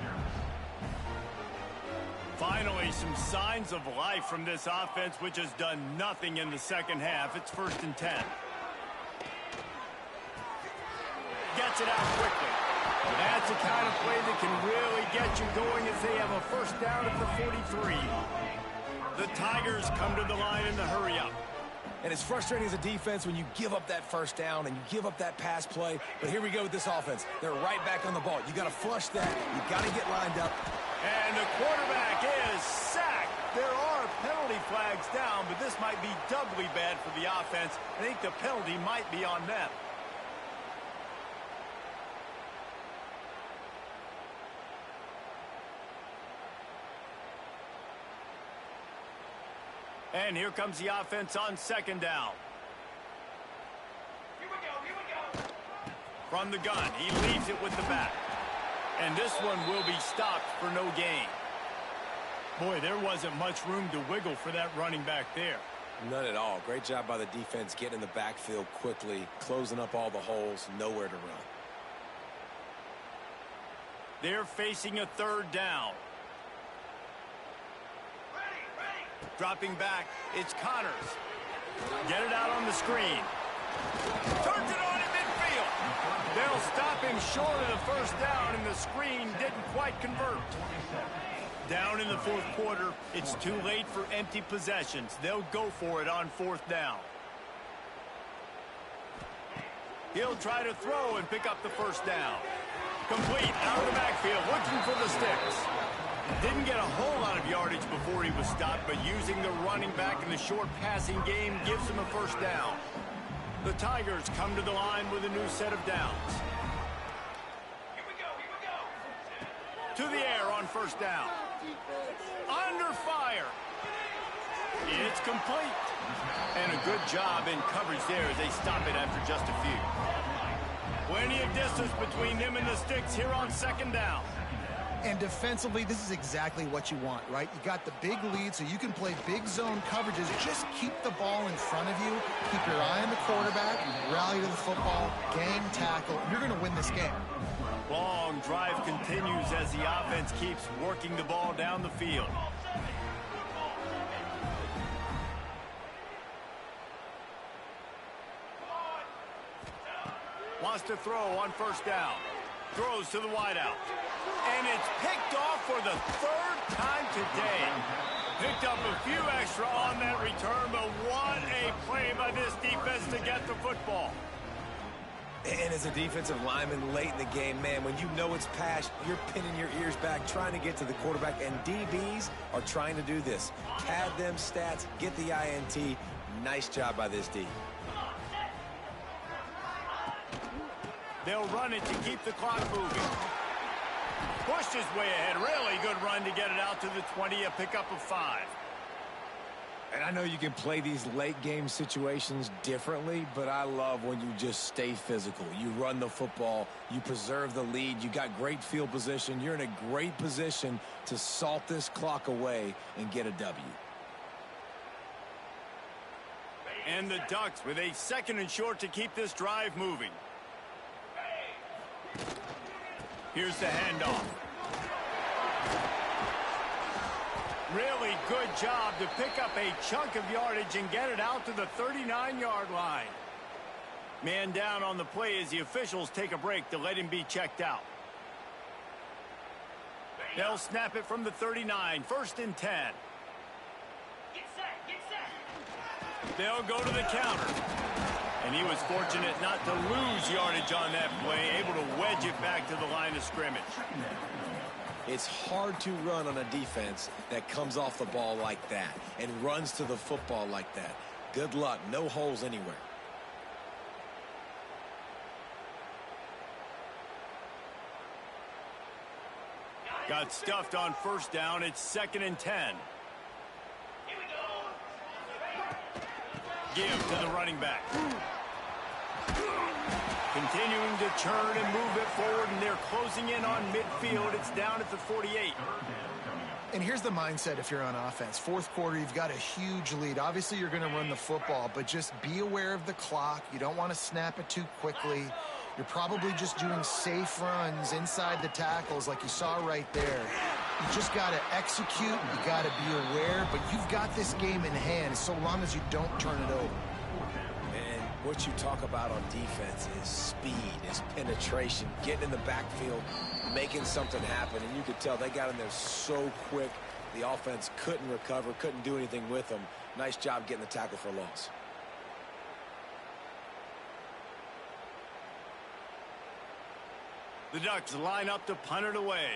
Finally, some signs of life from this offense, which has done nothing in the second half. It's 1st and 10. Gets it out quickly. That's the kind of play that can really get you going as they have a first down at the 43. The Tigers come to the line in the hurry-up. And it's frustrating as a defense when you give up that first down and you give up that pass play. But here we go with this offense. They're right back on the ball. You got to flush that. You got to get lined up. And the quarterback is sacked. There are penalty flags down, but this might be doubly bad for the offense. I think the penalty might be on them. And here comes the offense on 2nd down. Here we go. From the gun, he leaves it with the back. And this one will be stopped for no gain. Boy, there wasn't much room to wiggle for that running back there. None at all. Great job by the defense getting in the backfield quickly, closing up all the holes, nowhere to run. They're facing a 3rd down. Dropping back, it's Connors. Get it out on the screen. Turns it on in midfield. They'll stop him short of the first down, and the screen didn't quite convert. Down in the 4th quarter, it's too late for empty possessions. They'll go for it on 4th down. He'll try to throw and pick up the first down. Complete out of the backfield, looking for the sticks. Didn't get a whole lot of yardage before he was stopped, but using the running back in the short passing game gives him a first down. The Tigers come to the line with a new set of downs. Here we go. To the air on 1st down. Under fire. It's complete. And a good job in coverage there as they stop it after just a few. Plenty of distance between them and the sticks here on 2nd down. And defensively, this is exactly what you want, right? You got the big lead, so you can play big zone coverages. Just keep the ball in front of you. Keep your eye on the quarterback. Rally to the football. Gang tackle. You're going to win this game. Long drive continues as the offense keeps working the ball down the field. Wants to throw on 1st down. Throws to the wideout. And it's picked off for the 3rd time today. Picked up a few extra on that return, but what a play by this defense to get the football. And as a defensive lineman late in the game, man, when you know it's passed, you're pinning your ears back, trying to get to the quarterback, and DBs are trying to do this. Pad them stats, get the INT. Nice job by this D. They'll run it to keep the clock moving. Pushed his way ahead. Really good run to get it out to the 20, a pickup of 5. And I know you can play these late game situations differently, but I love when you just stay physical. You run the football, you preserve the lead, you got great field position, you're in a great position to salt this clock away and get a W. And the Ducks with a 2nd and short to keep this drive moving. Here's the handoff. Really good job to pick up a chunk of yardage and get it out to the 39-yard line. Man down on the play as the officials take a break to let him be checked out. They'll snap it from the 39, 1st and 10. Get set. They'll go to the counter. And he was fortunate not to lose yardage on that play, able to wedge it back to the line of scrimmage. It's hard to run on a defense that comes off the ball like that and runs to the football like that. Good luck. No holes anywhere. Got stuffed on first down. It's 2nd and 10. Give to the running back. Continuing to churn and move it forward, and they're closing in on midfield. It's down at the 48. And here's the mindset if you're on offense. Fourth quarter, you've got a huge lead. Obviously, you're going to run the football, but just be aware of the clock. You don't want to snap it too quickly. You're probably just doing safe runs inside the tackles like you saw right there. You just got to execute. You got to be aware, but you've got this game in hand so long as you don't turn it over. And what you talk about on defense is speed, is penetration, getting in the backfield, making something happen. And you could tell they got in there so quick. The offense couldn't recover, couldn't do anything with them. Nice job getting the tackle for a loss. The Ducks line up to punt it away.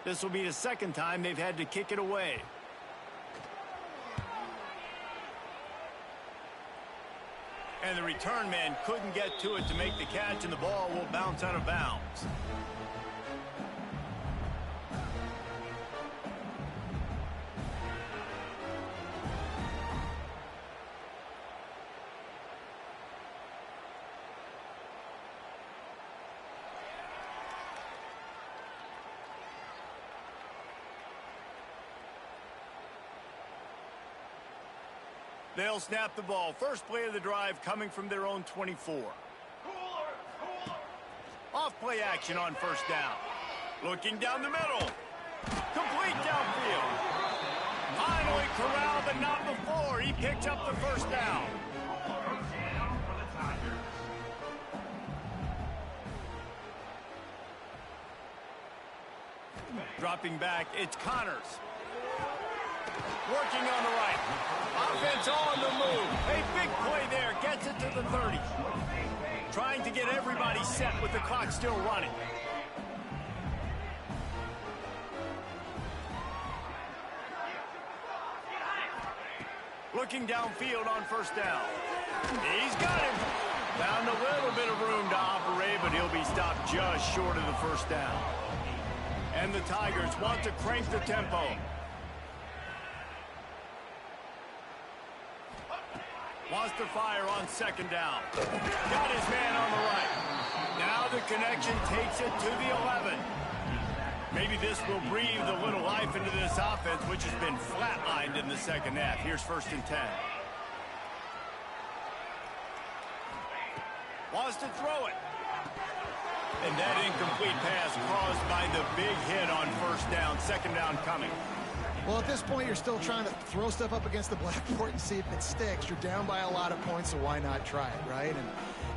This will be the second time they've had to kick it away. And the return man couldn't get to it to make the catch, and the ball will bounce out of bounds. They'll snap the ball. First play of the drive coming from their own 24. Off play action on first down. Looking down the middle. Complete downfield. Finally corralled, but not before. He picked up the first down. Dropping back, it's Connors. Working on the right. Offense on the move. A big play there. Gets it to the 30. Trying to get everybody set with the clock still running. Looking downfield on first down. He's got him. Found a little bit of room to operate, but he'll be stopped just short of the first down. And the Tigers want to crank the tempo. Wants to fire on second down. Got his man on the right. Now the connection takes it to the 11. Maybe this will breathe a little life into this offense, which has been flatlined in the second half. Here's 1st and 10. Wants to throw it. And that incomplete pass caused by the big hit on first down. Second down coming. Well, at this point, you're still trying to throw stuff up against the blackboard and see if it sticks. You're down by a lot of points, so why not try it, right? And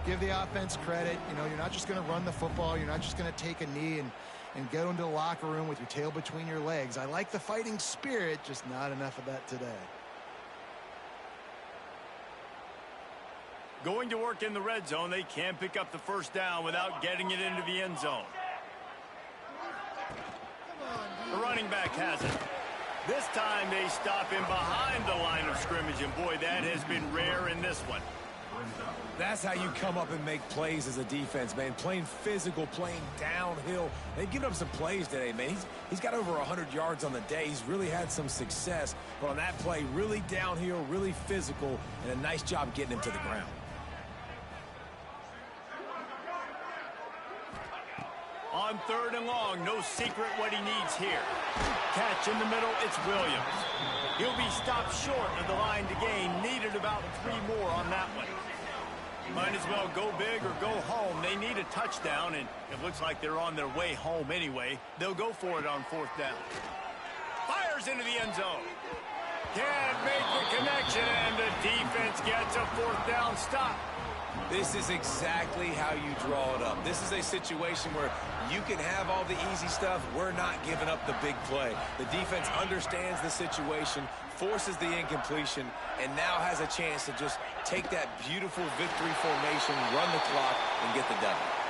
give the offense credit. You know, you're not just going to run the football. You're not just going to take a knee and go into the locker room with your tail between your legs. I like the fighting spirit, just not enough of that today. Going to work in the red zone. They can't pick up the first down without getting it into the end zone. The running back has it. This time they stop him behind the line of scrimmage, and boy, that has been rare in this one. That's how you come up and make plays as a defense, man. Playing physical, playing downhill. They've given up some plays today, man. He's got over 100 yards on the day. He's really had some success. But on that play, really downhill, really physical, and a nice job getting him to the ground. On 3rd and long, no secret what he needs here. Catch in the middle, it's Williams. He'll be stopped short of the line to gain. Needed about 3 more on that one. Might as well go big or go home. They need a touchdown, and it looks like they're on their way home anyway. They'll go for it on 4th down. Fires into the end zone. Can't make the connection, and the defense gets a 4th down stop. This is exactly how you draw it up. This is a situation where you can have all the easy stuff. We're not giving up the big play. The defense understands the situation, forces the incompletion, and now has a chance to just take that beautiful victory formation, run the clock, and get the W.